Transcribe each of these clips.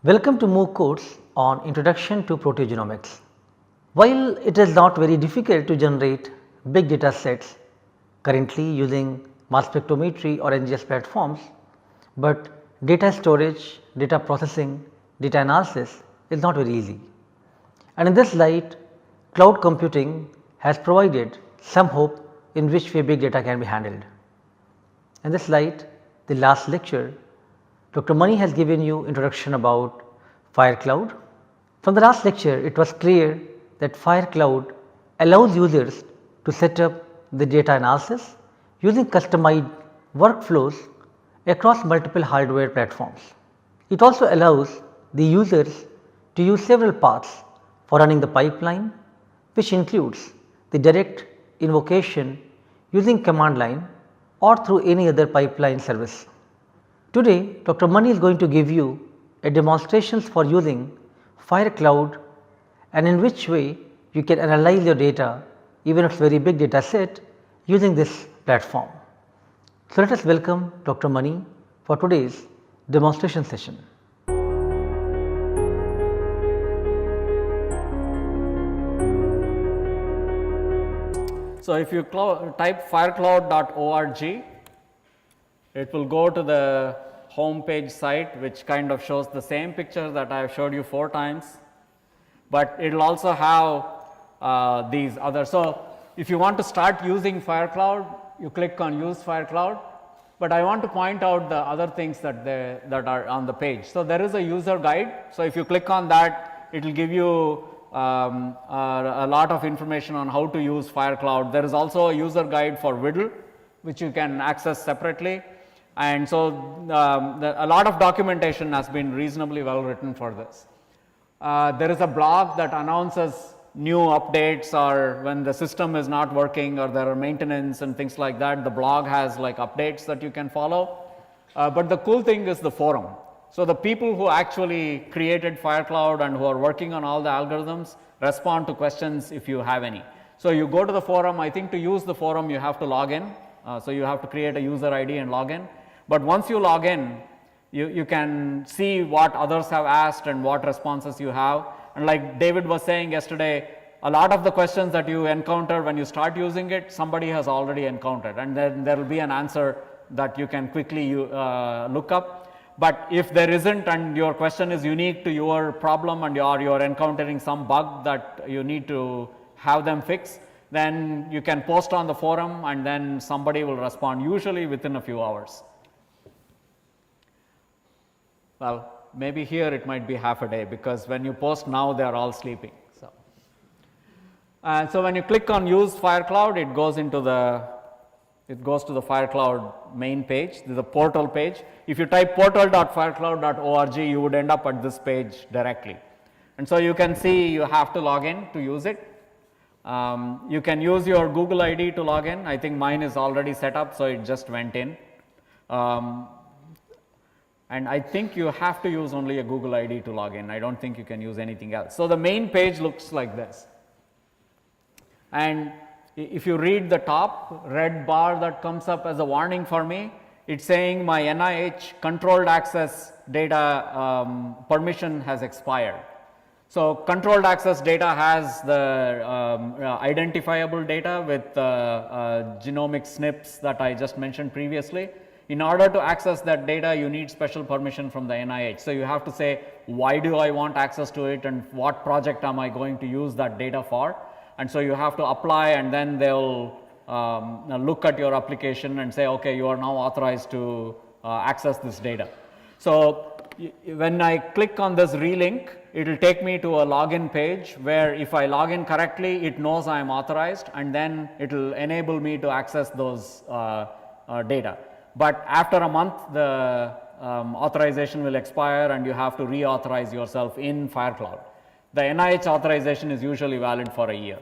Welcome to MOOC course on Introduction to Proteogenomics. While it is not very difficult to generate big data sets currently using mass spectrometry or NGS platforms, but data storage, data processing, data analysis is not very easy. And in this light, cloud computing has provided some hope in which way big data can be handled. In this light, the last lecture, Dr. Mani has given you introduction about FireCloud. From the last lecture, it was clear that FireCloud allows users to set up the data analysis using customized workflows across multiple hardware platforms. It also allows the users to use several paths for running the pipeline, which includes the direct invocation using command line or through any other pipeline service. Today, Dr. Mani is going to give you a demonstrations for using FireCloud and in which way you can analyze your data even if it is very big data set using this platform. So, let us welcome Dr. Mani for today's demonstration session. So, if you type firecloud.org, it will go to the home page site, which kind of shows the same picture that I have showed you 4 times, but it will also have these other. So, if you want to start using FireCloud, you click on use FireCloud, but I want to point out the other things that are on the page. So, there is a user guide. So, if you click on that, it will give you a lot of information on how to use FireCloud. There is also a user guide for WDL, which you can access separately. And so, a lot of documentation has been reasonably well written for this. There is a blog that announces new updates or when the system is not working or there are maintenance and things like that. The blog has like updates that you can follow. But the cool thing is the forum. So, the people who actually created FireCloud and who are working on all the algorithms respond to questions if you have any. So, you go to the forum. I think to use the forum you have to log in. So, you have to create a user ID and log in. But once you log in, you can see what others have asked and what responses you have. And like David was saying yesterday, a lot of the questions that you encounter when you start using it, somebody has already encountered, and then there will be an answer that you can quickly look up. But if there isn't and your question is unique to your problem and you're encountering some bug that you need to have them fix, then you can post on the forum and then somebody will respond, usually within a few hours. Well, maybe here it might be half a day, because when you post now they are all sleeping. So when you click on use FireCloud, it goes to the FireCloud main page, the portal page. If you type portal.firecloud.org, you would end up at this page directly. And so you can see you have to log in to use it. You can use your Google ID to log in. I think mine is already set up, so it just went in. And I think you have to use only a Google ID to log in. I don't think you can use anything else. So, the main page looks like this. And if you read the top red bar that comes up as a warning for me, it's saying my NIH controlled access data permission has expired. So, controlled access data has the identifiable data with genomic SNPs that I just mentioned previously. In order to access that data, you need special permission from the NIH. So, you have to say, why do I want access to it and what project am I going to use that data for? And so, you have to apply, and then they will look at your application and say, okay, you are now authorized to access this data. So, when I click on this relink, it will take me to a login page where if I log in correctly, it knows I am authorized, and then it will enable me to access those data. But after a month, the authorization will expire and you have to reauthorize yourself in FireCloud. The NIH authorization is usually valid for a year.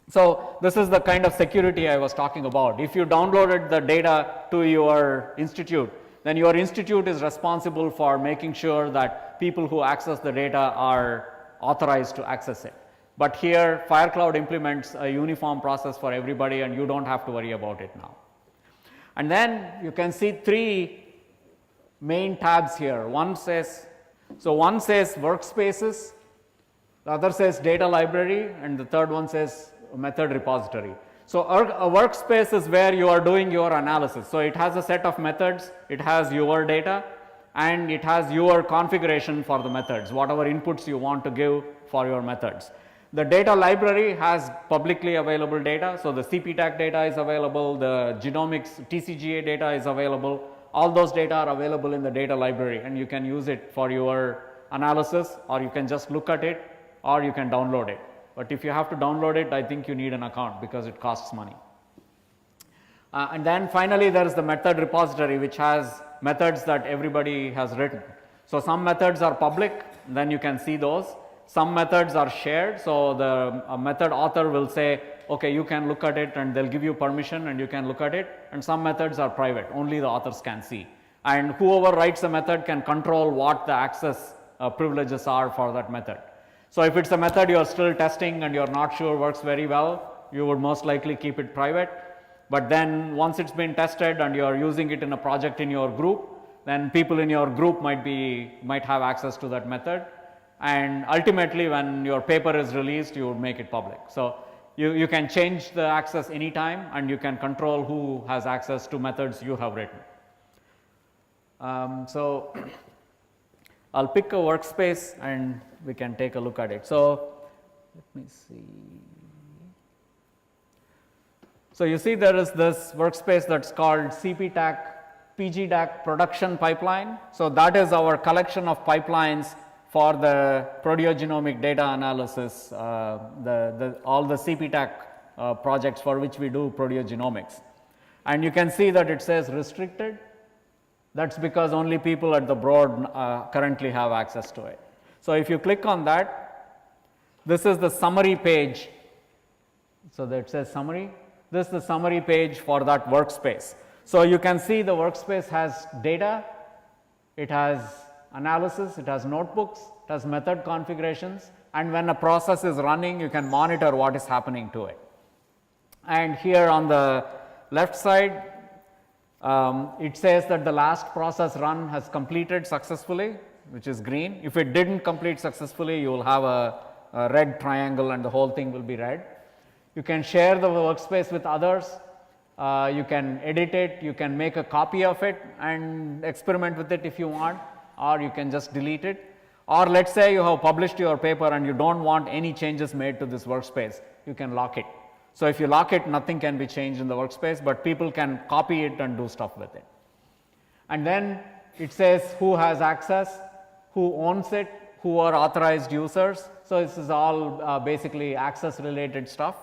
So, this is the kind of security I was talking about. If you downloaded the data to your institute, then your institute is responsible for making sure that people who access the data are authorized to access it. But here, FireCloud implements a uniform process for everybody, and you don't have to worry about it now. And then you can see 3 main tabs here. One says So one says workspaces, the other says data library, and the third one says method repository. So a workspace is where you are doing your analysis. So it has a set of methods, it has your data, and it has your configuration for the methods, whatever inputs you want to give for your methods. The data library has publicly available data. So the CPTAC data is available, the genomics TCGA data is available. All those data are available in the data library, and you can use it for your analysis, or you can just look at it, or you can download it. But if you have to download it, I think you need an account because it costs money. And then finally, there is the method repository, which has methods that everybody has written. So some methods are public, then you can see those. Some methods are shared, so the method author will say, okay, you can look at it, and they'll give you permission and you can look at it. And some methods are private, only the authors can see. And whoever writes a method can control what the access privileges are for that method. So if it's a method you're still testing and you're not sure works very well, you would most likely keep it private. But then once it's been tested and you're using it in a project in your group, then people in your group might have access to that method. And ultimately, when your paper is released, you would make it public. So you can change the access anytime, and you can control who has access to methods you have written. So I'll pick a workspace and we can take a look at it. So let me see. So you see there is this workspace that's called CPTAC PGDAC production pipeline. So that is our collection of pipelines for the proteogenomic data analysis, all the CPTAC projects for which we do proteogenomics. And you can see that it says restricted. That's because only people at the board currently have access to it. So if you click on that, this is the summary page. So that says summary. This is the summary page for that workspace. So you can see the workspace has data, it has analysis, it has notebooks, it has method configurations, and when a process is running, you can monitor what is happening to it. And here on the left side, it says that the last process run has completed successfully, which is green. If it didn't complete successfully, you will have a red triangle and the whole thing will be red. You can share the workspace with others, you can edit it, you can make a copy of it and experiment with it if you want, or you can just delete it. Or let's say you have published your paper and you don't want any changes made to this workspace, you can lock it. So if you lock it, nothing can be changed in the workspace, but people can copy it and do stuff with it. And then it says who has access, who owns it, who are authorized users. So this is all basically access related stuff.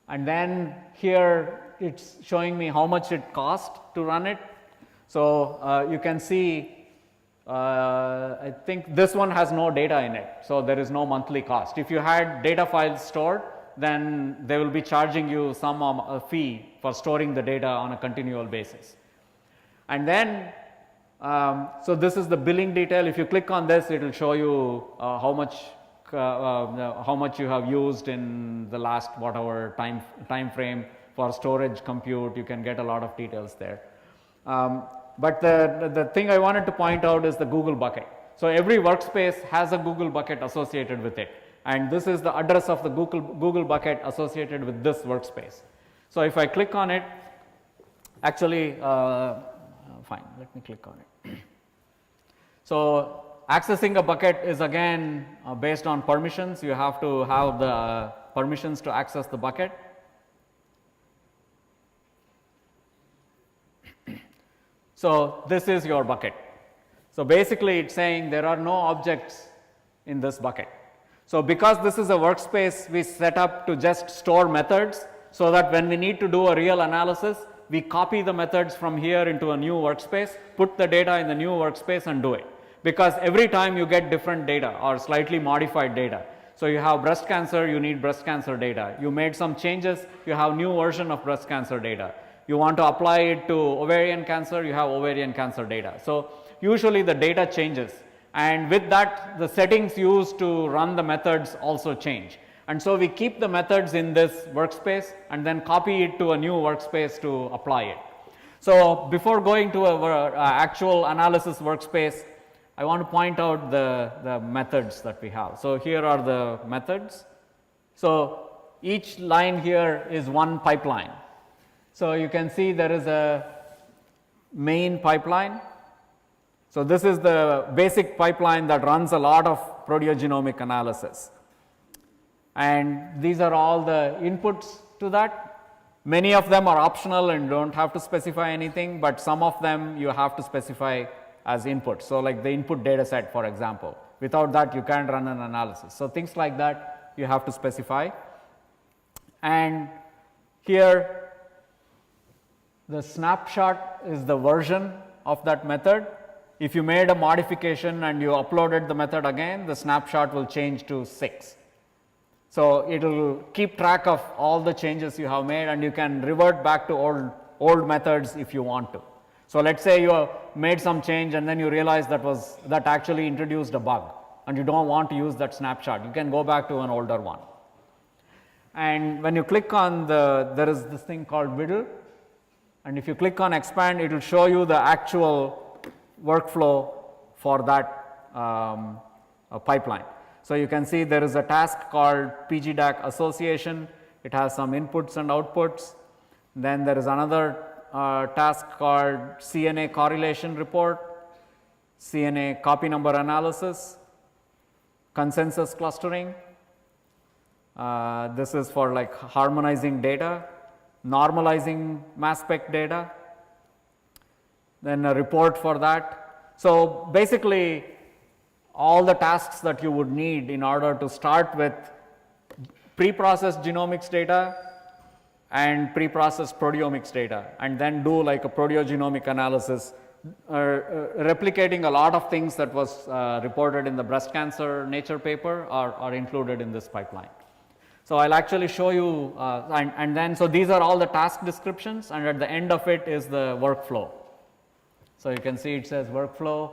And then here it's showing me how much it cost to run it. So you can see, I think this one has no data in it, so there is no monthly cost. If you had data files stored, then they will be charging you some fee for storing the data on a continual basis. And then, so this is the billing detail. If you click on this, it will show you how much you have used in the last whatever time frame for storage, compute. You can get a lot of details there. But the thing I wanted to point out is the Google bucket. So every workspace has a Google bucket associated with it, and this is the address of the Google bucket associated with this workspace. So if I click on it, actually, fine, let me click on it. So accessing a bucket is again based on permissions. You have to have the permissions to access the bucket. So this is your bucket. So basically it's saying there are no objects in this bucket. So because this is a workspace we set up to just store methods, so that when we need to do a real analysis, we copy the methods from here into a new workspace, put the data in the new workspace and do it. Because every time you get different data or slightly modified data. So you have breast cancer, you need breast cancer data. You made some changes, you have new version of breast cancer data. You want to apply it to ovarian cancer, you have ovarian cancer data. So usually the data changes, and with that the settings used to run the methods also change. And so we keep the methods in this workspace and then copy it to a new workspace to apply it. So before going to our actual analysis workspace, I want to point out the methods that we have. So, here are the methods. So, each line here is one pipeline. So, you can see there is a main pipeline. So, this is the basic pipeline that runs a lot of proteogenomic analysis, and these are all the inputs to that. Many of them are optional and do not have to specify anything, but some of them you have to specify as input. So, like the input data set, for example, without that you can't run an analysis. So, things like that you have to specify. And here the snapshot is the version of that method. If you made a modification and you uploaded the method again, the snapshot will change to 6. So, it will keep track of all the changes you have made, and you can revert back to old methods if you want to. So, let us say you made some change and then you realize that actually introduced a bug and you do not want to use that snapshot, you can go back to an older one. And when you click on there is this thing called WIDL, and if you click on expand, it will show you the actual workflow for that pipeline. So, you can see there is a task called PGDAC association, it has some inputs and outputs. Then there is another task called CNA correlation report, CNA copy number analysis, consensus clustering. This is for like harmonizing data, normalizing mass spec data, then a report for that. So, basically all the tasks that you would need in order to start with pre-processed genomics data and pre-processed proteomics data, and then do like a proteogenomic analysis, replicating a lot of things that was reported in the breast cancer Nature paper are included in this pipeline. So, I will actually show you and then, so these are all the task descriptions, and at the end of it is the workflow. So, you can see it says workflow,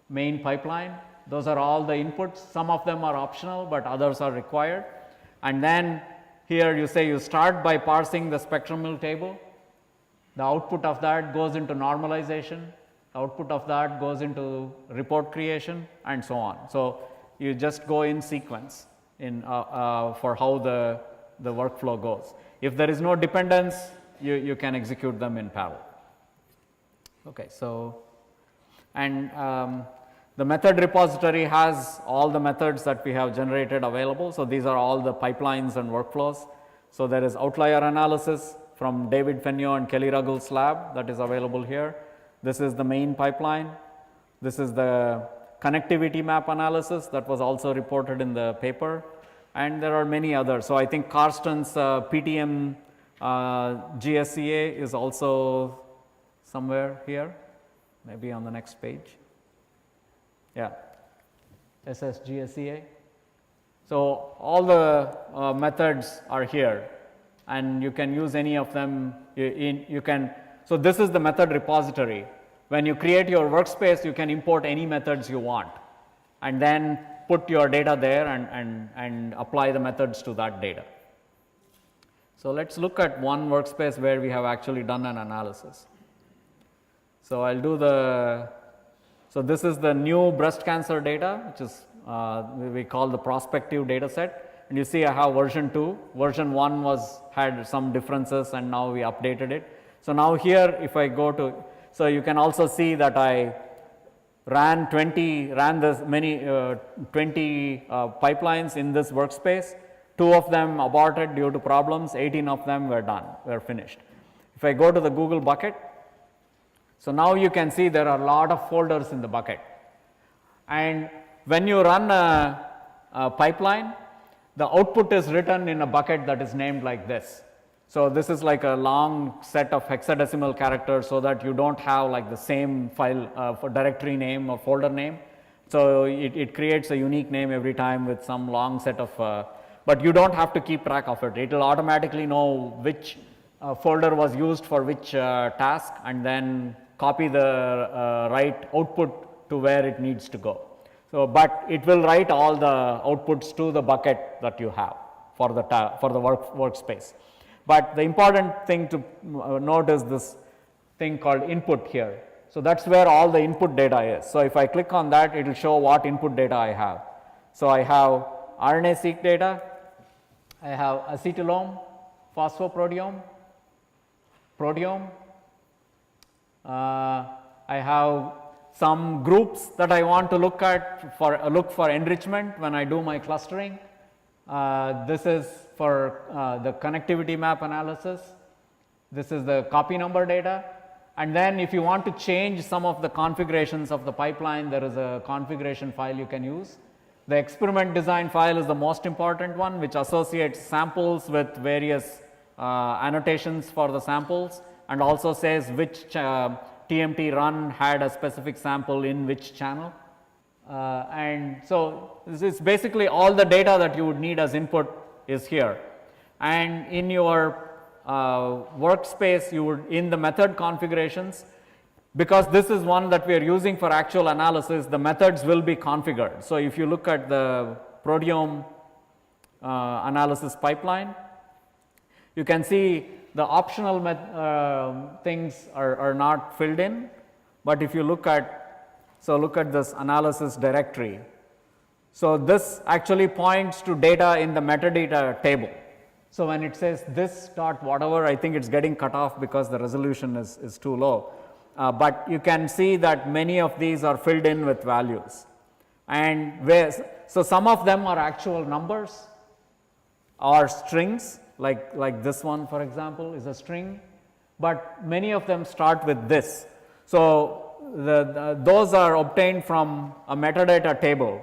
main pipeline, those are all the inputs, some of them are optional, but others are required. And then here you say you start by parsing the spectral table, the output of that goes into normalization, the output of that goes into report creation, and so on. So, you just go in sequence in for how the workflow goes. If there is no dependence, you can execute them in parallel. Okay, so, and the method repository has all the methods that we have generated available. So, these are all the pipelines and workflows. So, there is outlier analysis from David Fenio and Kelly Ruggles lab that is available here. This is the main pipeline. This is the connectivity map analysis that was also reported in the paper, and there are many others. So, I think Karsten's PTM GSCA is also somewhere here, maybe on the next page. Yeah, SSGSCA. So, all the methods are here, and you can use any of them. You can. So, this is the method repository. When you create your workspace, you can import any methods you want, and then put your data there and apply the methods to that data. So, let us look at one workspace where we have actually done an analysis. So, I will do so this is the new breast cancer data, which is we call the prospective data set, and you see I have version 2, version 1 had some differences, and now we updated it. So, now here if I go to, so you can also see that I ran this many 20 pipelines in this workspace, 2 of them aborted due to problems, 18 of them were finished. If I go to the Google bucket, so now you can see there are a lot of folders in the bucket, and when you run a pipeline, the output is written in a bucket that is named like this. So, this is like a long set of hexadecimal characters, so that you do not have like the same file for directory name or folder name. So, it creates a unique name every time with some long set of, but you do not have to keep track of it. It will automatically know which folder was used for which task, and then copy the right output to where it needs to go. So, but it will write all the outputs to the bucket that you have for the workspace. But the important thing to note is this thing called input here. So that is where all the input data is. So if I click on that, it will show what input data I have. So I have RNA-seq data, I have acetylome, phosphoproteome, proteome, I have some groups that I want to look at for enrichment when I do my clustering. This is for the connectivity map analysis. This is the copy number data. And then if you want to change some of the configurations of the pipeline, there is a configuration file you can use. The experiment design file is the most important one, which associates samples with various annotations for the samples and also says which TMT run had a specific sample in which channel. And so this is basically all the data that you would need as input is here. And in your workspace, you would, in the method configurations, because this is one that we are using for actual analysis, the methods will be configured. So if you look at the proteome analysis pipeline, you can see the optional things are not filled in, but if you look at, so look at this analysis directory. So this actually points to data in the metadata table. So when it says this dot whatever, I think it's getting cut off because the resolution is too low. But you can see that many of these are filled in with values. And so some of them are actual numbers or strings, like this one for example is a string, but many of them start with this. So those are obtained from a metadata table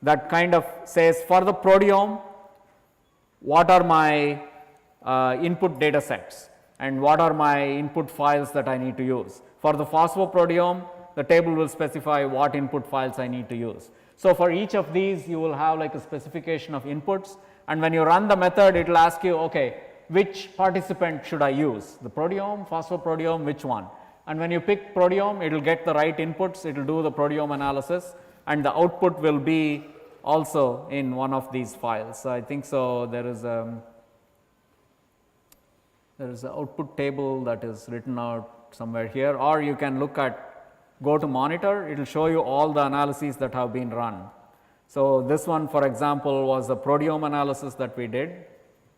that kind of says for the proteome, what are my input data sets and what are my input files that I need to use. For the phosphoproteome, the table will specify what input files I need to use. So for each of these, you will have like a specification of inputs, and when you run the method, it will ask you, okay, which participant should I use? The proteome, phosphoproteome, which one? And when you pick proteome, it will get the right inputs, it will do the proteome analysis, and the output will be also in one of these files. So I think so there is an output table that is written out somewhere here, or you can look at, go to monitor, it will show you all the analyses that have been run. So this one for example was the proteome analysis that we did.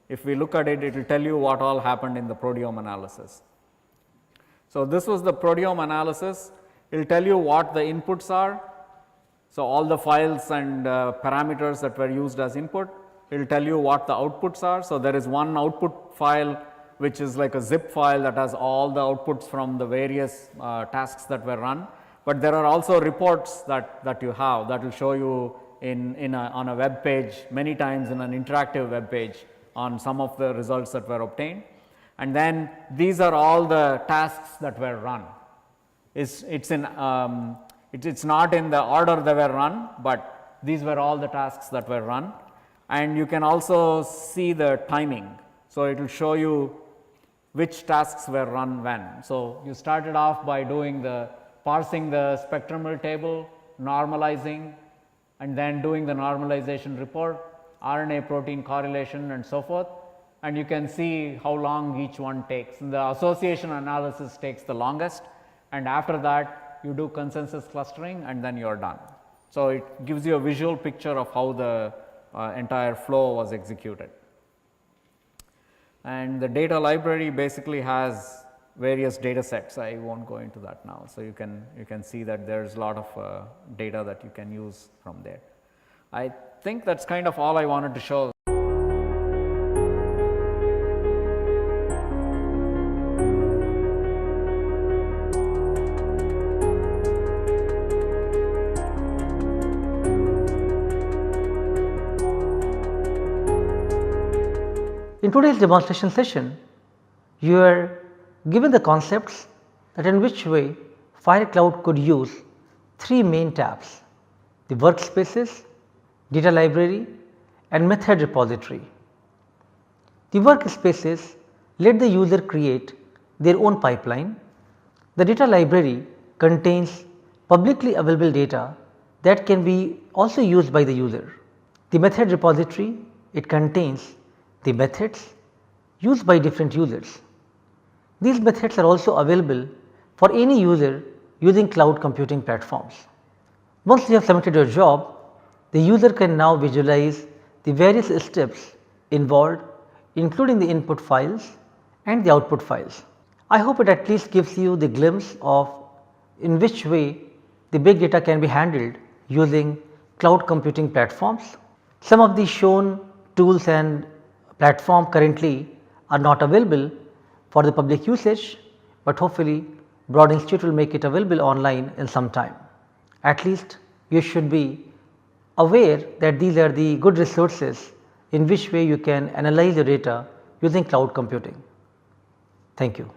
If we look at it, it will tell you what all happened in the proteome analysis. So this was the proteome analysis, it will tell you what the inputs are. So all the files and parameters that were used as input, it will tell you what the outputs are. So there is one output file which is like a zip file that has all the outputs from the various tasks that were run, but there are also reports that you have that will show you on a web page, many times in an interactive web page on some of the results that were obtained. And then these are all the tasks that were run. It's not in the order they were run, but these were all the tasks that were run. And you can also see the timing. So it will show you which tasks were run when. So you started off by doing parsing the spectral table, normalizing, and then doing the normalization report, RNA protein correlation and so forth. And you can see how long each one takes. And the association analysis takes the longest, and after that you do consensus clustering and then you are done. So it gives you a visual picture of how the entire flow was executed. And the data library basically has various data sets. I won't go into that now. So you can see that there's a lot of data that you can use from there. I think that's kind of all I wanted to show. In today's demonstration session, you are given the concepts that in which way FireCloud could use three main tabs: the workspaces, data library and method repository. The workspaces let the user create their own pipeline. The data library contains publicly available data that can be also used by the user. The method repository, it contains the methods used by different users. These methods are also available for any user using cloud computing platforms. Once you have submitted your job, the user can now visualize the various steps involved, including the input files and the output files. I hope it at least gives you the glimpse of in which way the big data can be handled using cloud computing platforms. Some of the shown tools and platform currently are not available for the public usage, but hopefully Broad Institute will make it available online in some time. At least you should be aware that these are the good resources in which way you can analyze your data using cloud computing. Thank you.